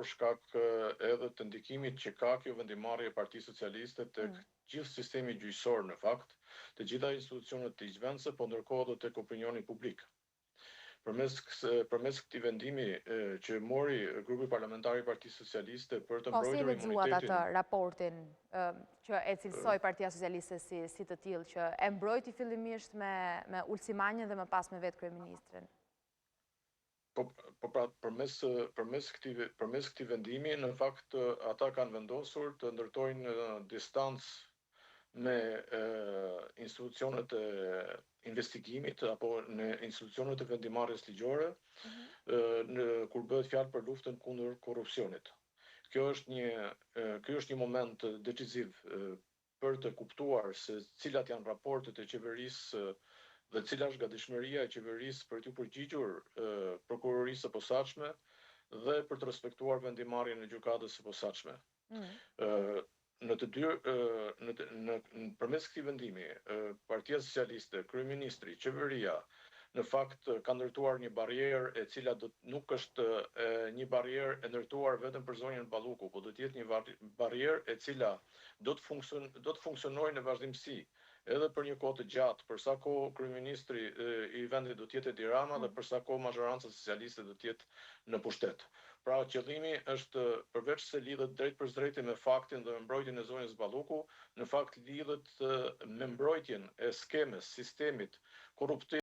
për shkak edhe të ndikimit që ka kjo vendimarrje e Partisë Socialiste tek gjithë sistemi gjyqësor në fakt, të gjitha institucionet të ligjvendëse, po ndërkohë edhe tek opinioni publik. Përmes këtij vendimi që mori grupi parlamentar i Partisë Socialiste për të mbrojtur imunitetin. Si lexuat atë raportin që e cilësoi Partia Socialiste si të tillë që e mbrojti fillimisht me Ulsimanjën dhe më pas me vetë kryeministrin? Po pra, përmes këtij vendimi, në fakt ata kanë vendosur të ndërtojnë distancë me institucionet e investigimit apo në institucionet e vendimarrjes ligjore, kur bëhet fjalë për luftën kundër korrupsionit. Ky është një moment decisiv për të kuptuar se cilat janë raportet e qeverisë dhe cila është gatishmëria e qeverisë për t'u përgjigjur prokurorisë së posaçme dhe për të respektuar vendimarrjen e gjykatës së posaçme. Përmes këtij vendimi, Partia Socialiste, Kryeministri, qeveria, në fakt ka ndërtuar një barrierë e cila nuk është një barrierë e ndërtuar vetëm për zonjën Balluku, por do të jetë një barrierë e cila do të funksionojë në vazhdimsi edhe për një kohë të gjatë, për sa kohë kryeministri i vendit do të jetë Edi Rama dhe për sa kohë mazhoranca socialiste do të jetë në pushtet. Pra qëllimi është përveç se lidhet drejt për drejtë me faktin dhe me mbrojtjen e zonjës Balluku, në fakt lidhet me mbrojtjen e skemës, sistemit korruptiv